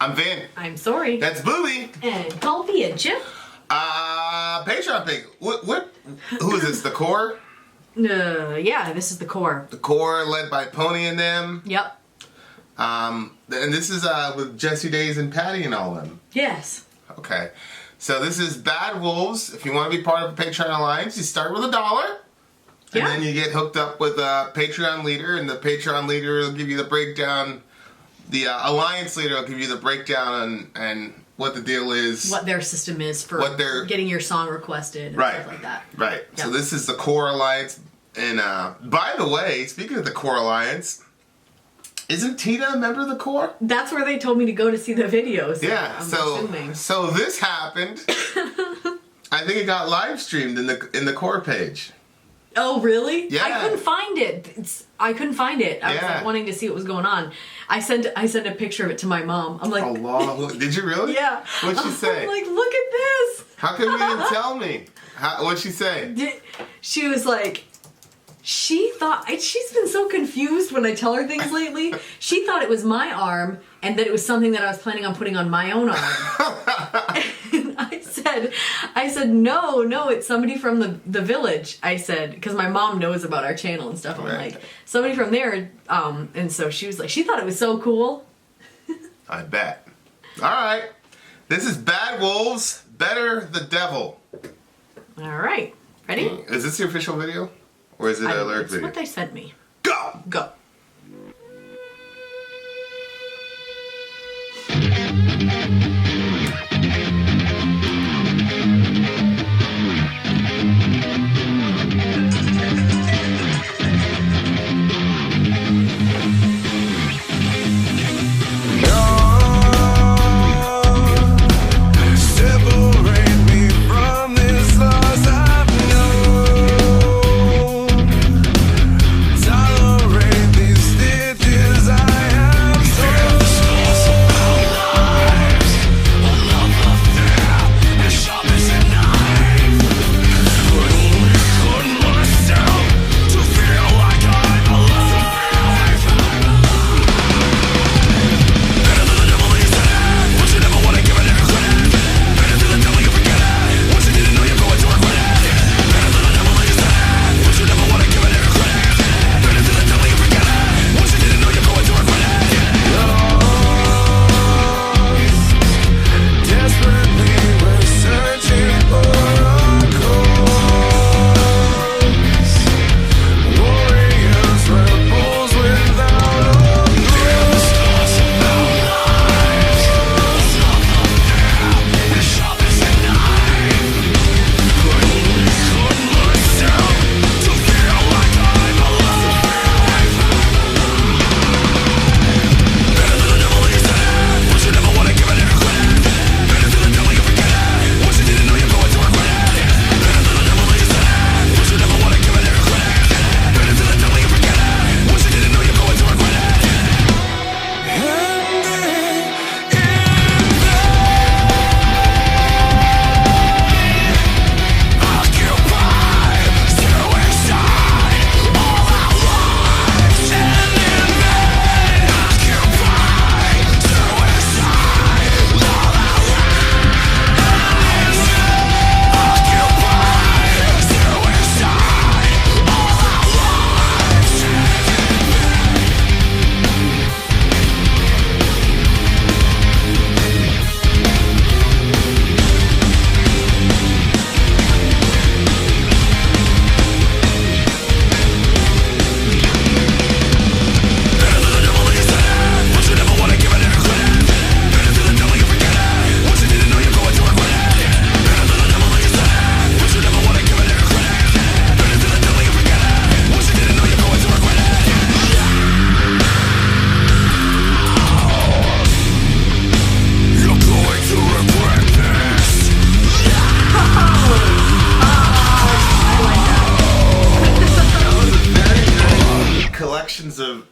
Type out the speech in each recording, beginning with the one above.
I'm Vin. I'm Sori. That's Booby. And Colby and Chip. Patreon thing. What? Who is this? The Core? Yeah, this is the Core. The Core, led by Pony and them. Yep. And this is with Jesse Days and Patty and all of them. Yes. Okay. So this is Bad Wolves. If you want to be part of the Patreon Alliance, you start with $1. And then you get hooked up with a Patreon leader, and the Patreon leader will give you the breakdown. The Alliance leader will give you the breakdown and what the deal is. What their system is for getting your song requested and stuff like that. Right. Yep. So this is the Core Alliance. And by the way, speaking of the Core Alliance, isn't Tina a member of the Core? That's where they told me to go to see the videos. Yeah. I'm assuming. So this happened. I think it got live streamed in the Core page. Oh, really? Yeah. I couldn't find it. I couldn't find it. I was like wanting to see what was going on. I sent a picture of it to my mom. I'm like, Allah. Did you really? Yeah. What'd she say? I'm like, look at this. How come you didn't tell me? What'd she say? She was like, she thought, she's been so confused when I tell her things lately. She thought it was my arm and that it was something that I was planning on putting on my own arm. And I said, no, it's somebody from the village. I said, because my mom knows about our channel and stuff. I'm like, somebody from there. And so she was like, she thought it was so cool. I bet. All right. This is Bad Wolves, Better the Devil. All right. Ready? Is this the official video? Or is it an alert video? That's what they sent me. Go! Go.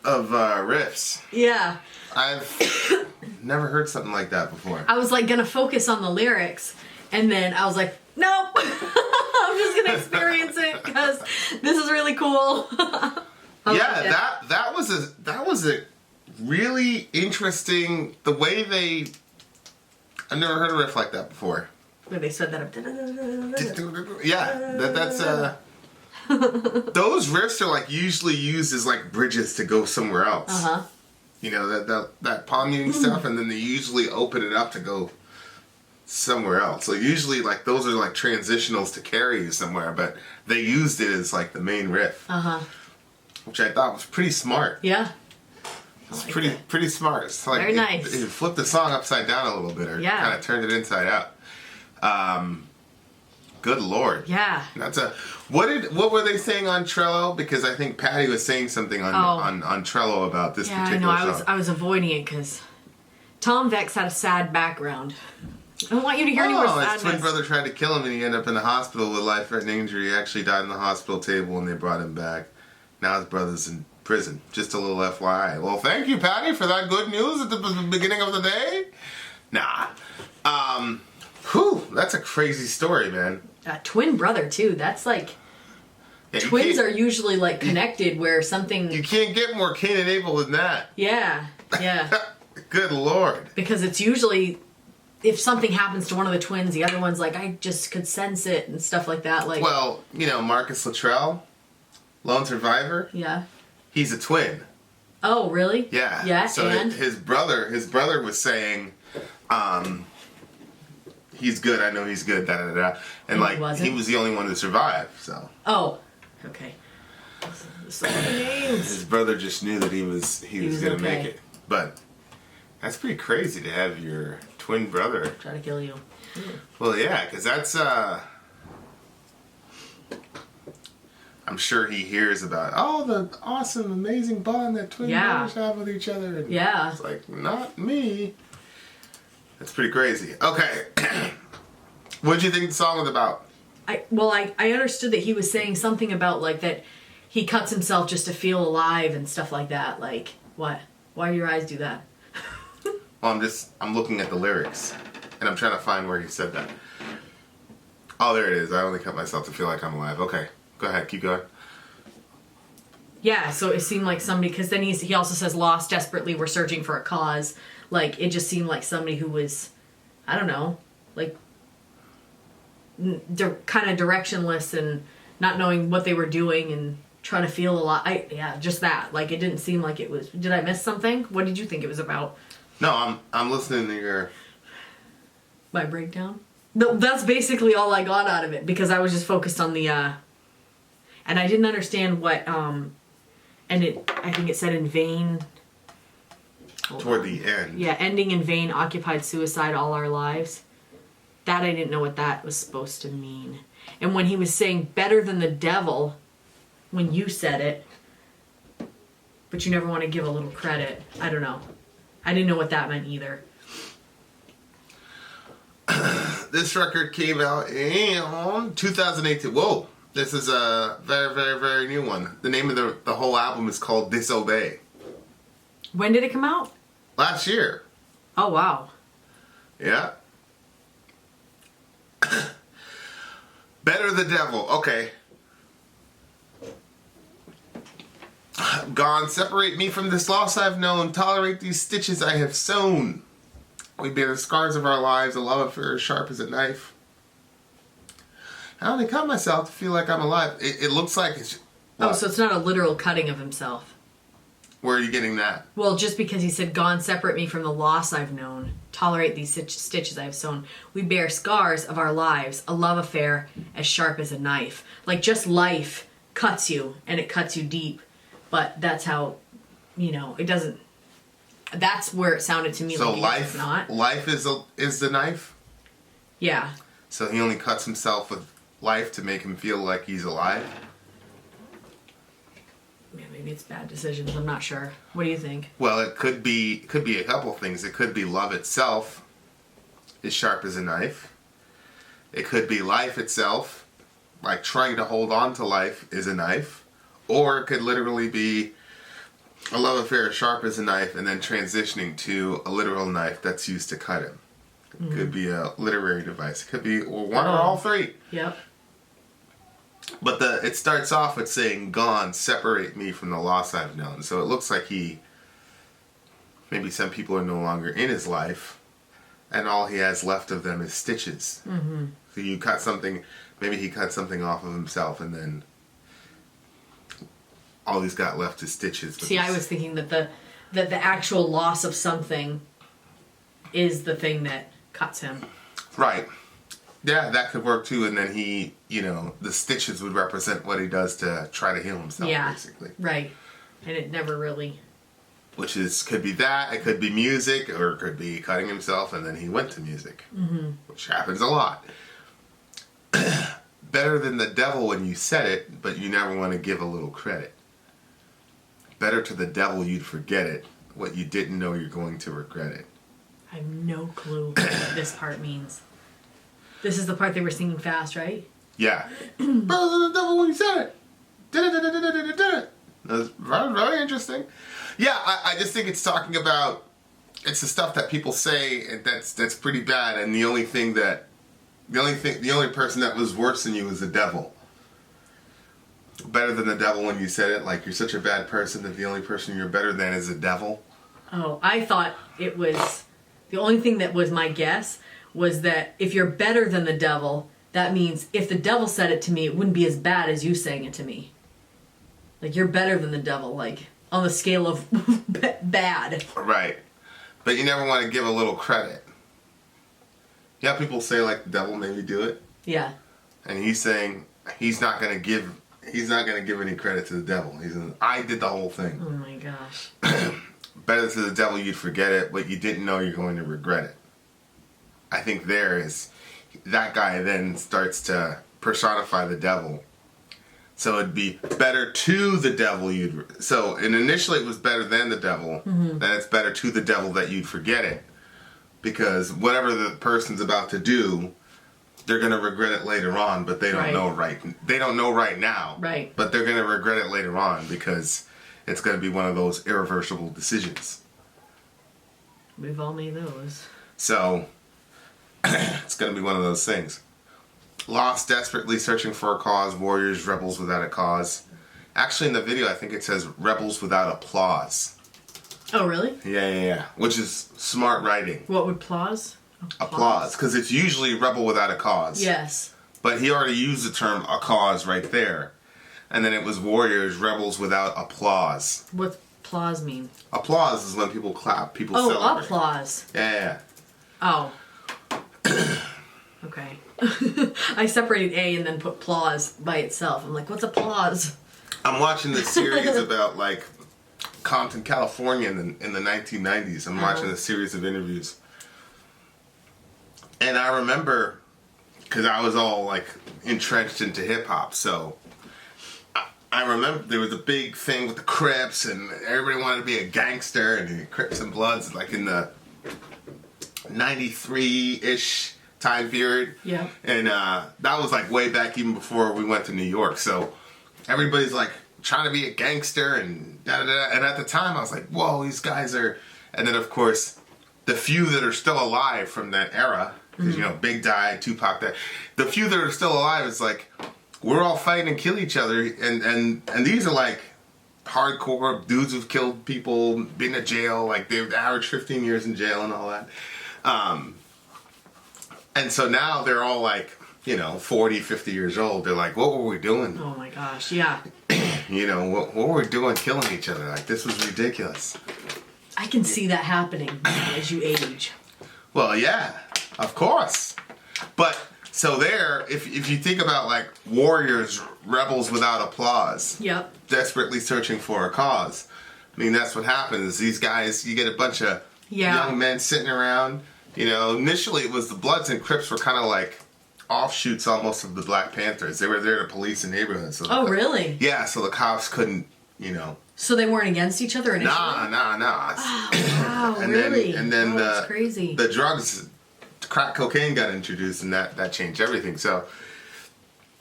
of riffs. Yeah. I've never heard something like that before. I was like gonna focus on the lyrics, and then I was like, nope. I'm just gonna experience it because this is really cool. Yeah, that was a really interesting, the way they I've never heard a riff like that before. Where they said that up. Yeah, that's those riffs are like usually used as like bridges to go somewhere else. Uh-huh. You know, that palm muting stuff, and then they usually open it up to go somewhere else. So usually like those are like transitionals to carry you somewhere, but they used it as like the main riff. Uh-huh. Which I thought was pretty smart. Yeah. It's like pretty smart. It's like very nice. It flipped the song upside down a little bit, or kind of turned it inside out. Good Lord. Yeah. That's what were they saying on Trello? Because I think Patty was saying something on Trello about this particular song. I was avoiding it because Tom Vex had a sad background. I don't want you to hear any more sadness. His twin brother tried to kill him and he ended up in the hospital with life-threatening injury. He actually died on the hospital table and they brought him back. Now his brother's in prison. Just a little FYI. Well, thank you, Patty, for that good news at the beginning of the day. Nah. That's a crazy story, man. Twin brother, too. That's like... Yeah, twins are usually like connected where something... You can't get more Cain and Abel than that. Yeah. Good Lord. Because it's usually... If something happens to one of the twins, the other one's like, I just could sense it and stuff like that. Like, well, you know, Marcus Luttrell, Lone Survivor. Yeah. He's a twin. Oh, really? Yeah. Yeah. So and his brother was saying, he's good. I know he's good. Da da da. And like he was the only one to survive. So. Oh. Okay. So names. His brother just knew that he was gonna make it, but. That's pretty crazy to have your twin brother try to kill you. Well, yeah, because that's I'm sure he hears about the awesome, amazing bond that twin brothers have with each other. And it's like, not me. That's pretty crazy. Okay, what did you think the song was about? I understood that he was saying something about like that he cuts himself just to feel alive and stuff like that. Like, what? Why do your eyes do that? Well, I'm looking at the lyrics, and I'm trying to find where he said that. Oh, there it is. I only cut myself to feel like I'm alive. Okay, go ahead, keep going. Yeah, so it seemed like somebody, because then he also says, lost desperately, we're searching for a cause. Like, it just seemed like somebody who was, I don't know, like, kind of directionless and not knowing what they were doing and trying to feel alive. Just that. Like, it didn't seem like it was, did I miss something? What did you think it was about? No, I'm listening to your... My breakdown? No, that's basically all I got out of it, because I was just focused on the, and I didn't understand what, I think it said in vain... Toward the end. Yeah, ending in vain, occupied suicide all our lives. That I didn't know what that was supposed to mean. And when he was saying better than the devil, when you said it, but you never want to give a little credit, I don't know. I didn't know what that meant either. This record came out in 2018. Whoa, this is a very, very, very new one. The name of the whole album is called Disobey. When did it come out? Last year. Oh, wow. Yeah. Better the devil. Okay. Gone, separate me from this loss I've known. Tolerate these stitches I have sewn. We bear the scars of our lives. A love affair as sharp as a knife. I only cut myself to feel like I'm alive. It looks like it's... What? Oh, so it's not a literal cutting of himself. Where are you getting that? Well, just because he said, gone, separate me from the loss I've known. Tolerate these stitches I have sewn. We bear scars of our lives. A love affair as sharp as a knife. Like, just life cuts you, and it cuts you deep. But that's how, it doesn't... That's where it sounded to me like it's not. Life is the knife? Yeah. So he only cuts himself with life to make him feel like he's alive? Yeah, maybe it's bad decisions. I'm not sure. What do you think? Well, it could be a couple things. It could be love itself is sharp as a knife. It could be life itself, like trying to hold on to life is a knife. Or it could literally be a love affair as sharp as a knife and then transitioning to a literal knife that's used to cut him. It could be a literary device. It could be one or all three. Yep. But it starts off with saying, gone, separate me from the loss I've known. So it looks like maybe some people are no longer in his life. and all he has left of them is stitches. Mm-hmm. So you cut something, maybe he cut something off of himself, and then all he's got left is stitches. See, I was thinking that the actual loss of something is the thing that cuts him. Right. Yeah, that could work too. And then he, the stitches would represent what he does to try to heal himself, basically. Right. And it never really... Could be that, it could be music, or it could be cutting himself and then he went to music. Mm-hmm. Which happens a lot. Better than the devil when you said it, but you never want to give a little credit. Better to the devil you'd forget it, what you didn't know you're going to regret it. I have no clue what this part means. This is the part they were singing fast, right? Yeah. Better than the devil when you said it. That's very, very interesting. Yeah, I just think it's talking about, it's the stuff that people say and that's pretty bad, and the only person that was worse than you was the devil. Better than the devil when you said it, like you're such a bad person that the only person you're better than is the devil. Oh, I thought it was, the only thing that was my guess was that if you're better than the devil, that means if the devil said it to me, it wouldn't be as bad as you saying it to me. Like, you're better than the devil, like, on the scale of bad. Right. But you never want to give a little credit. Yeah, people say, like, the devil made me do it. Yeah. And he's saying he's not going to give any credit to the devil. I did the whole thing. Oh my gosh. Better to the devil you'd forget it, but you didn't know you're going to regret it. I think that guy then starts to personify the devil. So it'd be better to the devil and initially it was better than the devil. Mm-hmm. Then it's better to the devil that you'd forget it. Because whatever the person's about to do, they're going to regret it later on, but they don't know they don't know right now. Right. But they're going to regret it later on because it's going to be one of those irreversible decisions. We've all made those. So it's going to be one of those things. Lost, desperately searching for a cause, warriors, rebels without a cause. Actually, in the video, I think it says rebels without applause. Oh, really? Yeah. Which is smart writing. What would applause? Applause, because it's usually rebel without a cause. Yes. But he already used the term a cause right there. And then it was warriors, rebels without applause. What's applause mean? Applause is when people clap, people celebrate. Oh, applause. Yeah. Oh. Okay. I separated A and then put applause by itself. I'm like, what's applause? I'm watching this series about, like, Compton, California in the 1990s. I'm watching a series of interviews. And I remember, because I was all, like, entrenched into hip-hop, so I remember there was a big thing with the Crips, and everybody wanted to be a gangster, and the Crips and Bloods, like, in the 93-ish time period. Yeah. And that was, like, way back even before we went to New York, so everybody's, like, trying to be a gangster, and da-da-da, and at the time, I was like, whoa, these guys are... And then, of course, the few that are still alive from that era... Because, Big Die, Tupac, the few that are still alive, it's like, we're all fighting and kill each other, and these are, like, hardcore dudes who've killed people, been to jail, like, they've averaged 15 years in jail and all that. And so now they're all, like, 40, 50 years old. They're like, what were we doing? Oh, my gosh, yeah. What were we doing killing each other? Like, this was ridiculous. I can see that happening as you age. Well, yeah. Of course. But, so there, if you think about, like, warriors, rebels without applause. Yep. Desperately searching for a cause. I mean, that's what happens. These guys, you get a bunch of young men sitting around. Initially it was the Bloods and Crips were kind of like offshoots almost of the Black Panthers. They were there to police the neighborhood. So really? Yeah, so the cops couldn't, So they weren't against each other initially? Nah. Oh, wow, really? And then that's crazy. The drugs... Crack cocaine got introduced, and that changed everything. So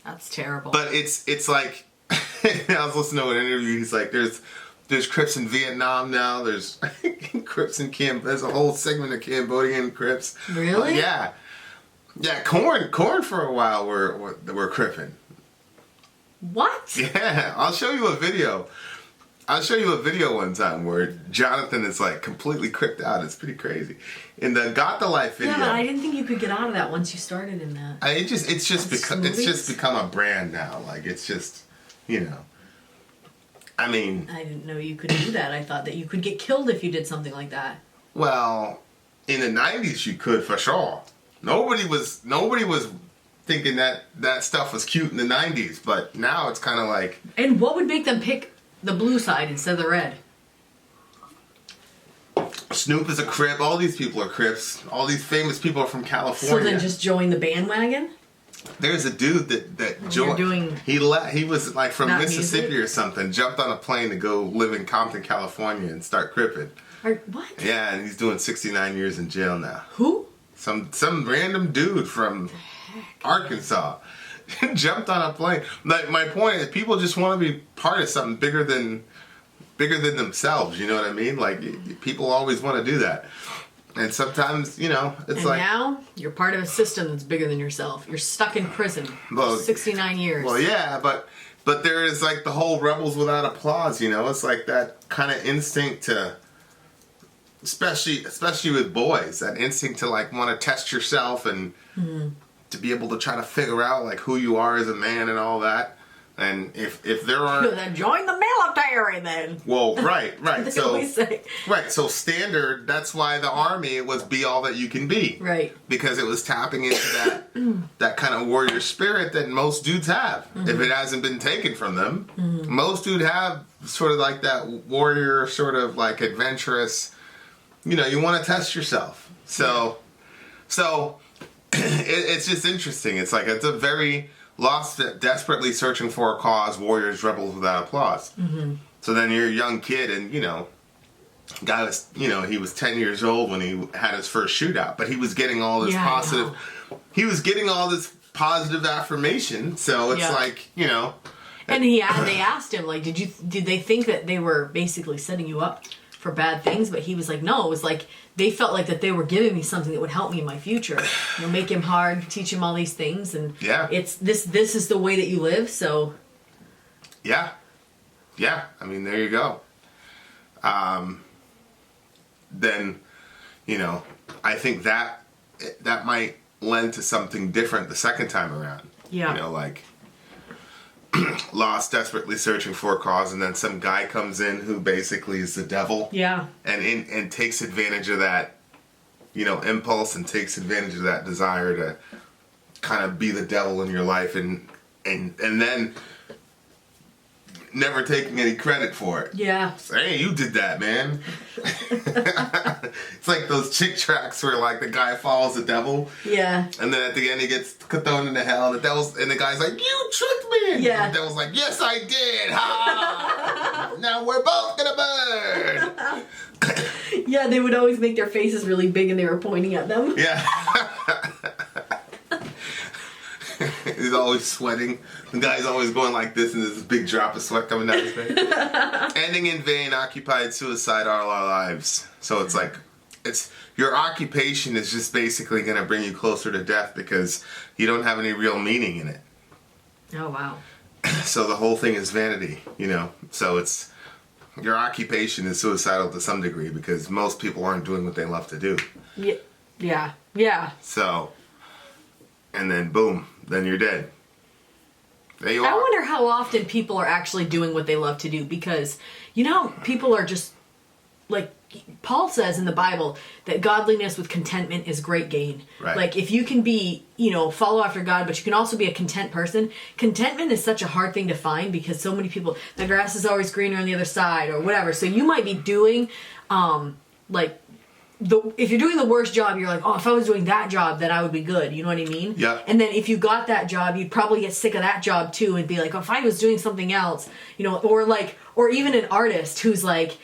that's terrible. But it's like I was listening to an interview. He's like, there's Crips in Vietnam now. There's Crips in Cambodia. There's a whole segment of Cambodian Crips. Really? Yeah. Corn for a while were Crippin'. What? Yeah, I'll show you a video. I'll show you a video one time where Jonathan is like completely cricked out. It's pretty crazy. In the Got the Life video. Yeah, but I didn't think you could get out of that once you started in that. It's just become a brand now. Like it's just, you know. I mean, I didn't know you could do that. I thought that you could get killed if you did something like that. Well, in the 90s you could for sure. Nobody was thinking that stuff was cute in the 90s, but now it's kind of like. And what would make them pick the blue side instead of the red? Snoop is a Crip. All these people are Crips. All these famous people are from California. So then just join the bandwagon? There's a dude that joined. He was like from Mississippi music? Or something. Jumped on a plane to go live in Compton, California, and start cripping. What? Yeah, and he's doing 69 years in jail now. Who? Some random dude from Arkansas jumped on a plane. Like my point is, people just want to be part of something bigger than themselves. You know what I mean? Like people always want to do that. And sometimes, you know, it's and like... now, you're part of a system that's bigger than yourself. You're stuck in prison for 69 years. Well, yeah, but there is, like, the whole rebels without applause, you know? It's like that kind of instinct to... Especially with boys, that instinct to, like, want to test yourself and to be able to try to figure out, like, who you are as a man and all that. And if there are... Then join the military, then. Well, right. So standard, that's why the Army was be all that you can be. Right. Because it was tapping into that kind of warrior spirit that most dudes have. If it hasn't been taken from them. Most dudes have sort of like that warrior, sort of like adventurous, you know, you want to test yourself. So it's just interesting. It's like, it's a very... Lost, desperately searching for a cause, warriors, rebels without applause. So then you're a young kid, and you know, guy was, you know, he was 10 years old when he had his first shootout, but he was getting all this positive. He was getting all this positive affirmation. So it's like, you know. And they asked him, like, did they think that they were basically setting you up for bad things? But he was like, no, it was like they felt like that they were giving me something that would help me in my future. You know, make him hard, teach him all these things, and it's this is the way that you live. So yeah, I mean, there you go. Then, you know, I think that might lend to something different the second time around. Yeah, you know, like. Lost, desperately searching for a cause, and then some guy comes in who basically is the devil. Yeah. And takes advantage of that, you know, impulse, and takes advantage of that desire to kind of be the devil in your life, and then never taking any credit for it. Yeah. So, hey, you did that, man. It's like those chick tracks where like the guy follows the devil. Yeah. And then at the end he gets thrown into hell. And the guy's like, you tricked me. Yeah. And the devil's like, yes, I did. Ha! Now we're both gonna burn. Yeah, they would always make their faces really big and they were pointing at them. Yeah. He's always sweating. The guy's always going like this, and there's this big drop of sweat coming down his face. Ending in vain, occupied suicide all our lives. So it's like, your occupation is just basically going to bring you closer to death because you don't have any real meaning in it. Oh, wow. So the whole thing is vanity, you know. So it's, your occupation is suicidal to some degree because most people aren't doing what they love to do. Yeah. So, and then boom, then you're dead. There you are. I wonder how often people are actually doing what they love to do because, you know, people are just, like, Paul says in the Bible that godliness with contentment is great gain. Right. Like, if you can be, you know, follow after God, but you can also be a content person. Contentment is such a hard thing to find because so many people, the grass is always greener on the other side or whatever. So you might be doing, if you're doing the worst job, you're like, oh, if I was doing that job, then I would be good. You know what I mean? Yeah. And then if you got that job, you'd probably get sick of that job too and be like, oh, if I was doing something else, you know, or even an artist who's like,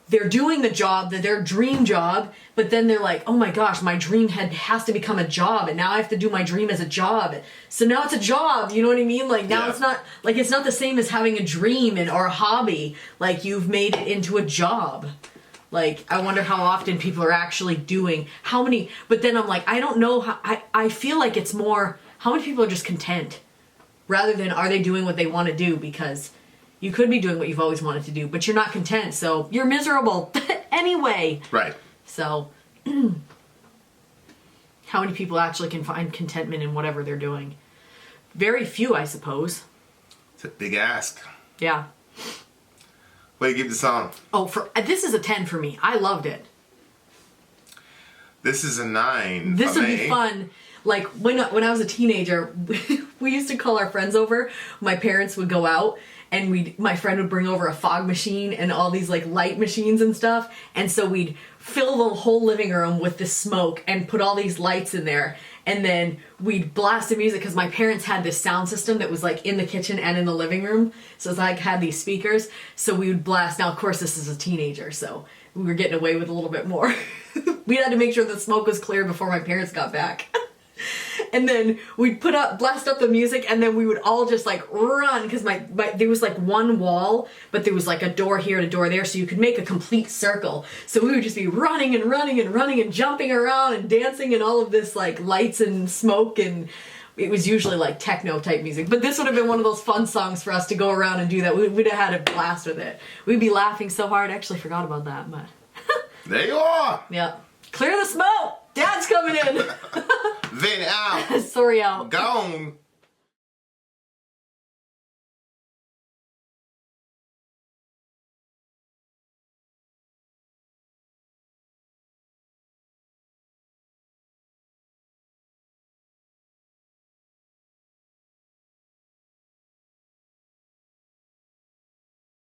they're doing the job, their dream job, but then they're like, oh my gosh, my dream has to become a job, and now I have to do my dream as a job. So now it's a job, you know what I mean? Like now it's not the same as having a dream or a hobby. Like you've made it into a job. Like, I wonder how often people are actually doing, but then I'm like, I don't know, I feel like it's more, how many people are just content, rather than are they doing what they want to do, because You could be doing what you've always wanted to do, but you're not content, so you're miserable anyway. Right. So, how many people actually can find contentment in whatever they're doing? Very few, I suppose. It's a big ask. Yeah. What do you give the song? Oh, this is a 10 for me. I loved it. This is a 9. This would be fun. Like, when I was a teenager, we used to call our friends over. My parents would go out, and my friend would bring over a fog machine and all these, like, light machines and stuff. And so we'd fill the whole living room with this smoke and put all these lights in there. And then we'd blast the music, because my parents had this sound system that was, like, in the kitchen and in the living room. So it's like, had these speakers. So we would blast. Now, of course, this is a teenager, so we were getting away with a little bit more. We had to make sure the smoke was clear before my parents got back. And then we'd blast up the music, and then we would all just, like, run, because there was, like, one wall, but there was, like, a door here and a door there, so you could make a complete circle. So we would just be running and running and running and jumping around and dancing and all of this, like, lights and smoke, and it was usually, like, techno-type music. But this would have been one of those fun songs for us to go around and do that. We'd have had a blast with it. We'd be laughing so hard. I actually forgot about that, but... There you are! Yeah. Clear the smoke! Dad's coming in! Vin out! Sori out. Gone!